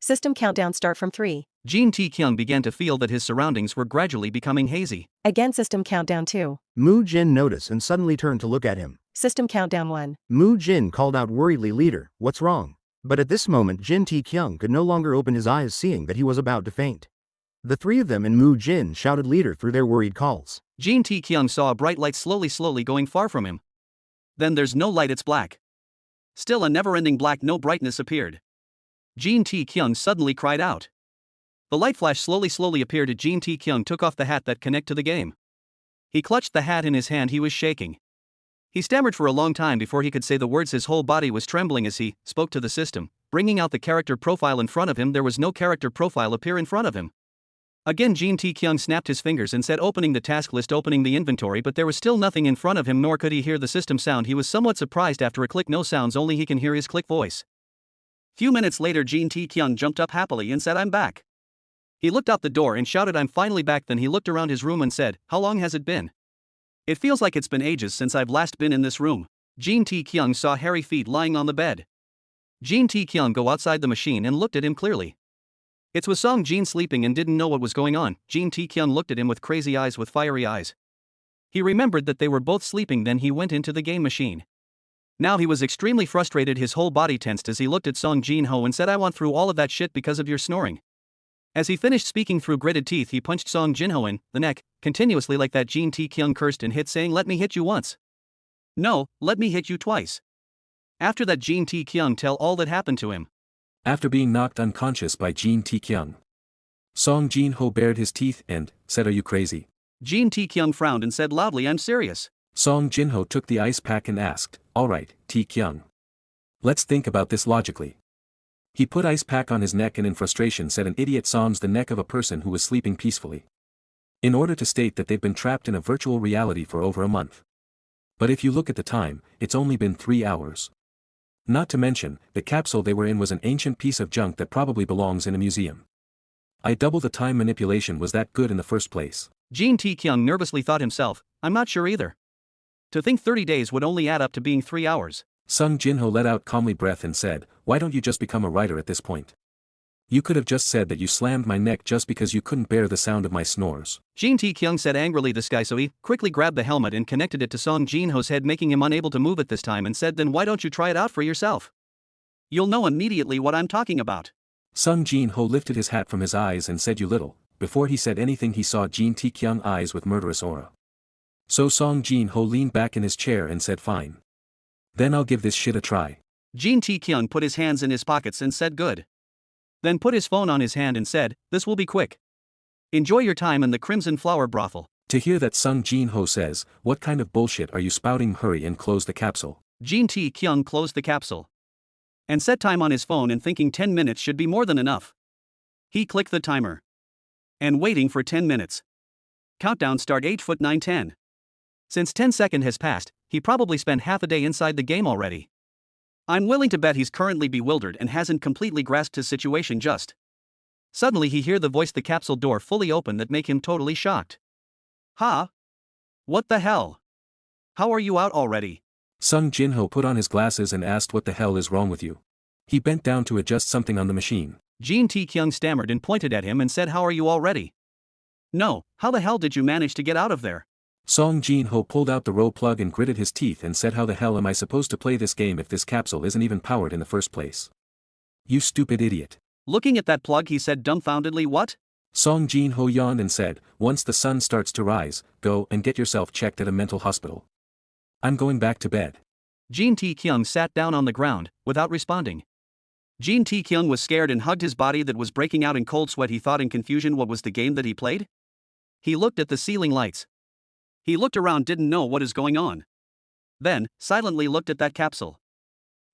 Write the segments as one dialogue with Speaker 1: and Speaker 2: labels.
Speaker 1: System countdown start from 3.
Speaker 2: Jin Tae-kyung began to feel that his surroundings were gradually becoming hazy.
Speaker 1: Again system countdown 2.
Speaker 3: Mu Jin noticed and suddenly turned to look at him.
Speaker 1: System countdown 1.
Speaker 3: Mu Jin called out worriedly, "Leader, what's wrong?" But at this moment Jin Tae-kyung could no longer open his eyes, seeing that he was about to faint. The three of them and Mu Jin shouted "Leader" through their worried calls.
Speaker 2: Jin Tae-kyung saw a bright light slowly going far from him. Then there's no light, it's black. Still a never-ending black, no brightness appeared. Jin Tae-kyung suddenly cried out. The light flash slowly appeared as Jin Tae-kyung took off the hat that connect to the game. He clutched the hat in his hand, he was shaking. He stammered for a long time before he could say the words, his whole body was trembling as he spoke to the system, bringing out the character profile in front of him. There was no character profile appear in front of him. Again Jin Tae-kyung snapped his fingers and said, opening the task list, opening the inventory, but there was still nothing in front of him, nor could he hear the system sound. He was somewhat surprised. After a click, no sounds, only he can hear his click voice. Few minutes later Jin Tae-kyung jumped up happily and said, "I'm back." He looked out the door and shouted, "I'm finally back." Then he looked around his room and said, "How long has it been? It feels like it's been ages since I've last been in this room." Jin Tae-kyung saw hairy feet lying on the bed. Jin Tae-kyung go outside the machine and looked at him clearly. It was Song Jin sleeping and didn't know what was going on. Jin Tae-kyung looked at him with crazy eyes, with fiery eyes. He remembered that they were both sleeping, then he went into the game machine. Now he was extremely frustrated, his whole body tensed as he looked at Song Jin-ho and said, "I went through all of that shit because of your snoring." As he finished speaking through gritted teeth, he punched Song Jin-ho in the neck, continuously like that. Jin Tae-kyung cursed and hit, saying, "Let me hit you once. No, let me hit you twice." After that Jin Tae-kyung tell all that happened to him.
Speaker 4: After being knocked unconscious by Jin Tae-kyung, Song Jin-ho bared his teeth and said, "Are you crazy?"
Speaker 2: Jin Tae-kyung frowned and said loudly, "I'm serious."
Speaker 4: Song Jin-ho took the ice pack and asked, "Alright, Tae-kyung. Let's think about this logically." He put ice pack on his neck and in frustration said, "An idiot songs the neck of a person who was sleeping peacefully. In order to state that they've been trapped in a virtual reality for over a month. But if you look at the time, it's only been 3 hours. Not to mention, the capsule they were in was an ancient piece of junk that probably belongs in a museum. I double the time manipulation was that good in the first place."
Speaker 2: Jin Tae-kyung nervously thought himself, "I'm not sure either. To think 30 days would only add up to being 3 hours.
Speaker 4: Sung Jin-ho let out calmly breath and said, "Why don't you just become a writer at this point? You could have just said that you slammed my neck just because you couldn't bear the sound of my snores."
Speaker 2: Jin Tae-kyung said angrily this guy, so he quickly grabbed the helmet and connected it to Song Jin-ho's head, making him unable to move at this time, and said, "Then why don't you try it out for yourself? You'll know immediately what I'm talking about."
Speaker 4: Sung Jin-ho lifted his hat from his eyes and said, "You little." Before he said anything he saw Jin Tae-kyung's eyes with murderous aura. So Song Jin-ho leaned back in his chair and said, "Fine. Then I'll give this shit a try."
Speaker 2: Jin Tae-kyung put his hands in his pockets and said, "Good." Then put his phone on his hand and said, "This will be quick. Enjoy your time in the Crimson Flower Brothel."
Speaker 4: To hear that Sung Jin-ho says, "What kind of bullshit are you spouting?" Hurry and close the capsule.
Speaker 2: Jin Tae-kyung closed the capsule and set time on his phone, and thinking 10 minutes should be more than enough. He clicked the timer. And waiting for 10 minutes. Countdown start 8:9:10. Since 10 seconds has passed, he probably spent half a day inside the game already. I'm willing to bet he's currently bewildered and hasn't completely grasped his situation just. Suddenly he hear the voice, the capsule door fully open, that make him totally shocked. "Huh? What the hell? How are you out already?"
Speaker 4: Sung Jin-ho put on his glasses and asked, "What the hell is wrong with you?" He bent down to adjust something on the machine.
Speaker 2: Jin Tae-kyung stammered and pointed at him and said, "How are you already? No, how the hell did you manage to get out of there?"
Speaker 4: Song Jin-ho pulled out the row plug and gritted his teeth and said, "How the hell am I supposed to play this game if this capsule isn't even powered in the first place? You stupid idiot."
Speaker 2: Looking at that plug he said dumbfoundedly, "What?"
Speaker 4: Song Jin-ho yawned and said, "Once the sun starts to rise, go and get yourself checked at a mental hospital. I'm going back to bed."
Speaker 2: Jin Tae-kyung sat down on the ground, without responding. Jin Tae-kyung was scared and hugged his body that was breaking out in cold sweat. He thought in confusion, what was the game that he played? He looked at the ceiling lights. He looked around, didn't know what is going on. Then, silently looked at that capsule.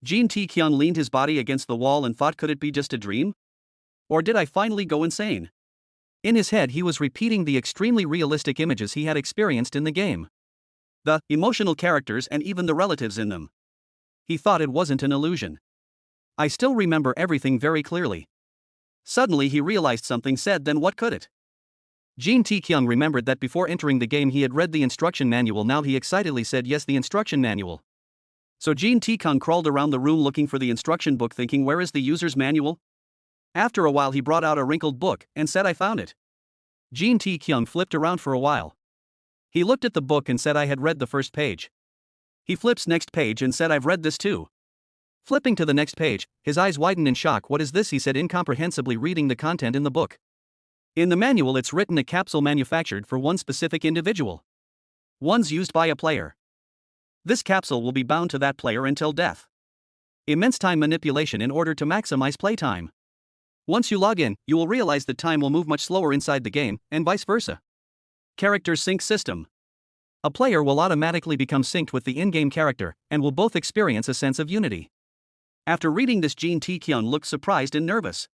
Speaker 2: Jin Tae-kyung leaned his body against the wall and thought, could it be just a dream? Or did I finally go insane? In his head he was repeating the extremely realistic images he had experienced in the game. The emotional characters and even the relatives in them. He thought it wasn't an illusion. I still remember everything very clearly. Suddenly he realized something, said, "Then what could it?" Jin Tae-kyung remembered that before entering the game he had read the instruction manual. Now he excitedly said, "Yes, the instruction manual." So Jin Tae-kyung crawled around the room looking for the instruction book, thinking, where is the user's manual? After a while he brought out a wrinkled book and said I found it. Jin Tae-kyung flipped around for a while. He looked at the book and said I had read the first page. He flips next page and said I've read this too. Flipping to the next page, his eyes widened in shock. What is this? He said incomprehensibly, reading the content in the book. In the manual it's written a capsule manufactured for one specific individual. One's used by a player. This capsule will be bound to that player until death. Immense time manipulation in order to maximize playtime. Once you log in, you will realize that time will move much slower inside the game, and vice versa. Character sync system. A player will automatically become synced with the in-game character, and will both experience a sense of unity. After reading this, Jin Tae-kyung looked surprised and nervous.